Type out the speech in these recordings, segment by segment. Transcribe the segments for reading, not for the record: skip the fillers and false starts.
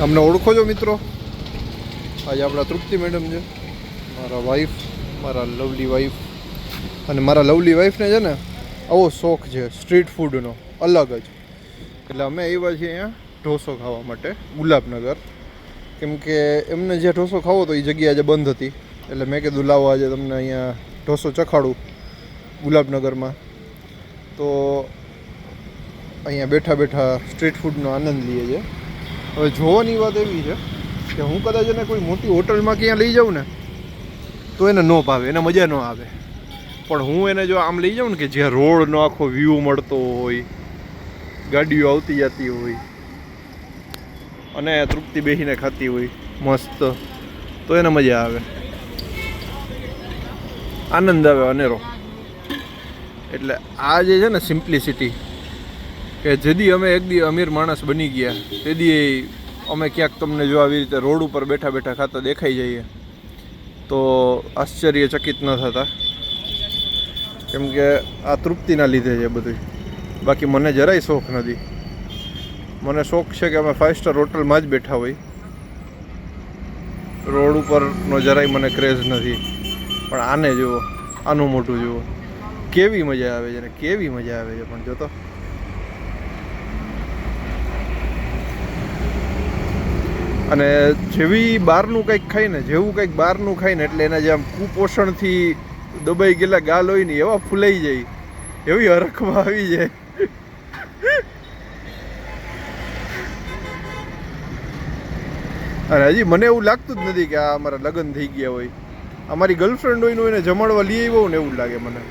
અમને ઓળખો છો મિત્રો? આજે આપણા તૃપ્તિ મેડમ છે, મારા વાઈફ, મારા લવલી વાઈફ. અને મારા લવલી વાઈફને છે ને આવો શોખ છે સ્ટ્રીટ ફૂડનો અલગ જ. એટલે અમે આવ્યા છીએ અહીંયા ઢોસો ખાવા માટે ગુલાબનગર. કેમ કે એમને જે ઢોસો ખાવો તો એ જગ્યા આજે બંધ હતી, એટલે મેં કીધું લાવો આજે તમને અહીંયા ઢોસો ચખાડું ગુલાબનગરમાં. તો અહીંયા બેઠા બેઠા સ્ટ્રીટ ફૂડનો આનંદ લઈએ છીએ. હવે જોવાની વાત એવી છે કે હું કદાચ એને કોઈ મોટી હોટલમાં ક્યાં લઈ જાઉં ને તો એને ન ભાવે, એને મજા ન આવે. પણ હું એને જો આમ લઈ જાઉં ને કે જ્યાં રોડનો આખો વ્યૂ મળતો હોય, ગાડીઓ આવતી જતી હોય અને તૃપ્તિ બેસીને ખાતી હોય મસ્ત, તો એને મજા આવે, આનંદ આવે અનેરો. એટલે આ જે છે ને સિમ્પ્લિસિટી, કે જેદી અમે એક દી અમીર માણસ બની ગયા તેદી અમે ક્યાંક તમને જો આવી રીતે રોડ ઉપર બેઠા બેઠા ખાતા દેખાઈ જઈએ તો આશ્ચર્યચકિત ન થતા. કેમ કે આ તૃપ્તિના લીધે છે બધું. બાકી મને જરાય શોખ નથી. મને શોખ છે કે અમે 5 સ્ટાર હોટલમાં જ બેઠા હોય, રોડ ઉપરનો જરાય મને ક્રેઝ નથી. પણ આને જુઓ, આનું મોઢું જુઓ, કેવી મજા આવે છે ને કેવી મજા આવે છે. પણ જોતો અને જેવી બહારનું કંઈક ખાઈને, જેવું કંઈક બહારનું ખાઈને એટલે એના જે આમ કુપોષણથી દબાઈ ગયેલા ગાલ હોય ને એવા ફૂલાઈ જાય, એવી હરખમાં આવી જાય. અને હજી મને એવું લાગતું જ નથી કે આ અમારા લગ્ન થઈ ગયા હોય. અમારી ગર્લફ્રેન્ડ હોય ને એને જમાડવા લઈ આવ્યો ને એવું લાગે મને.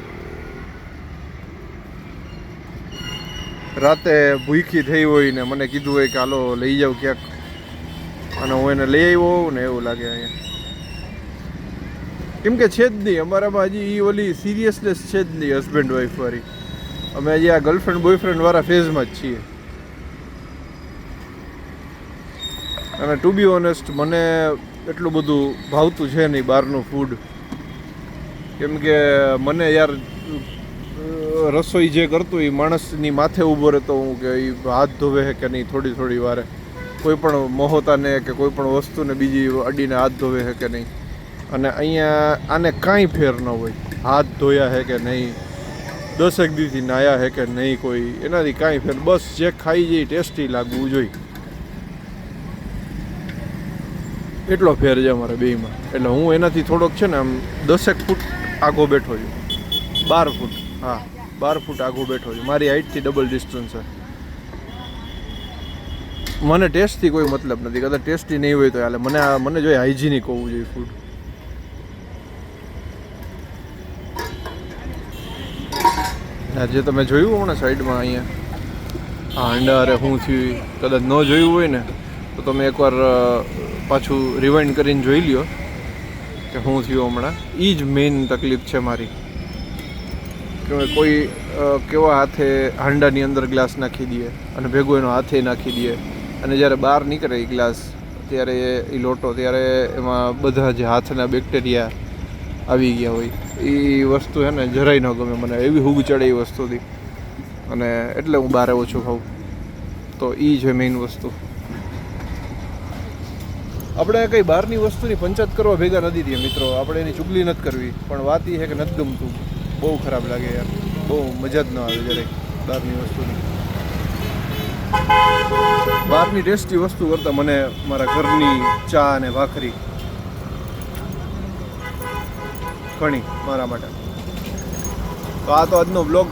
રાતે ભૂખી થઈ હોય ને મને કીધું હોય કે હાલો લઈ જાવ ક્યાંક, અને હું એને લઈ આવ્યો હોઉં ને એવું લાગે અહીંયા. કેમ કે છે જ નહીં અમારામાં હજી એ ઓલી સિરિયસનેસ છે જ નહીં હસબન્ડ વાઈફ વાળી. અમે હજી આ ગર્લફ્રેન્ડ બોયફ્રેન્ડ વાળા ફેઝમાં જ છીએ. અને ટુ બી ઓનેસ્ટ મને એટલું બધું ભાવતું છે નહીં બહારનું ફૂડ. કેમ કે મને યાર રસોઈ જે કરતું એ માણસની માથે ઊભો રહેતો હું કે એ હાથ ધોવે છે કે નહીં થોડી થોડી વારે, કોઈ પણ મહોતાને કે કોઈ પણ વસ્તુને બીજી અડીને હાથ ધોવે છે કે નહીં. અને અહીંયા આને કાંઈ ફેર ન હોય, હાથ ધોયા છે કે નહીં, 10 દીથી નાયા છે કે નહીં, કોઈ એનાથી કાંઈ ફેર. બસ જે ખાઈ જઈ ટેસ્ટી લાગવું જોઈએ, એટલો ફેર છે અમારે બેયમાં. એટલે હું એનાથી થોડોક છે ને આમ 10 ફૂટ આગો બેઠો છું, 12 ફૂટ, હા 12 ફૂટ આગો બેઠો છું. મારી હાઇટથી ડબલ ડિસ્ટન્સ છે. મને ટેસ્ટથી કોઈ મતલબ નથી, કદાચ ટેસ્ટી નહીં હોય તો હાલે. મને જોઈએ હાઇજીનિક હોવું જોઈએ ફૂડ. જે તમે જોયું હમણાં સાઈડમાં અહીંયા આ હાંડા અરે શું થયું, કદાચ ન જોયું હોય ને તો તમે એકવાર પાછું રિવાઇન્ડ કરીને જોઈ લ્યો કે શું થયું હમણાં. એ જ મેઇન તકલીફ છે મારી, કે કોઈ કેવા હાથે હાંડાની અંદર ગ્લાસ નાખી દે અને ભેગો એનો હાથે નાખી દે, અને જ્યારે બહાર નીકળે એ ગ્લાસ ત્યારે એ લોટો, ત્યારે એમાં બધા જે હાથના બેક્ટેરિયા આવી ગયા હોય. એ વસ્તુ છે ને જરાય ન ગમે મને, એવી હુગ ચડે એ વસ્તુથી. અને એટલે હું બહાર ઓછું ખાઉં. તો એ છે મેઇન વસ્તુ. આપણે કંઈ બહારની વસ્તુની પંચાયત કરવા ભેગા નથી થયા મિત્રો. આપણે એની ચુગલી નથી કરવી, પણ વાત એ છે કે નથી ગમતું. બહુ ખરાબ લાગે યાર, બહુ મજા જ ન આવે જરાય બહારની વસ્તુની. બહારની ટેસ્ટી વસ્તુ કરતાં મને મારા ઘરની ચા અને ભાખરી ઘણી મારા માટે. તો આ તો આજનો blog.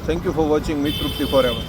Thank you for watching me Tripti four ever.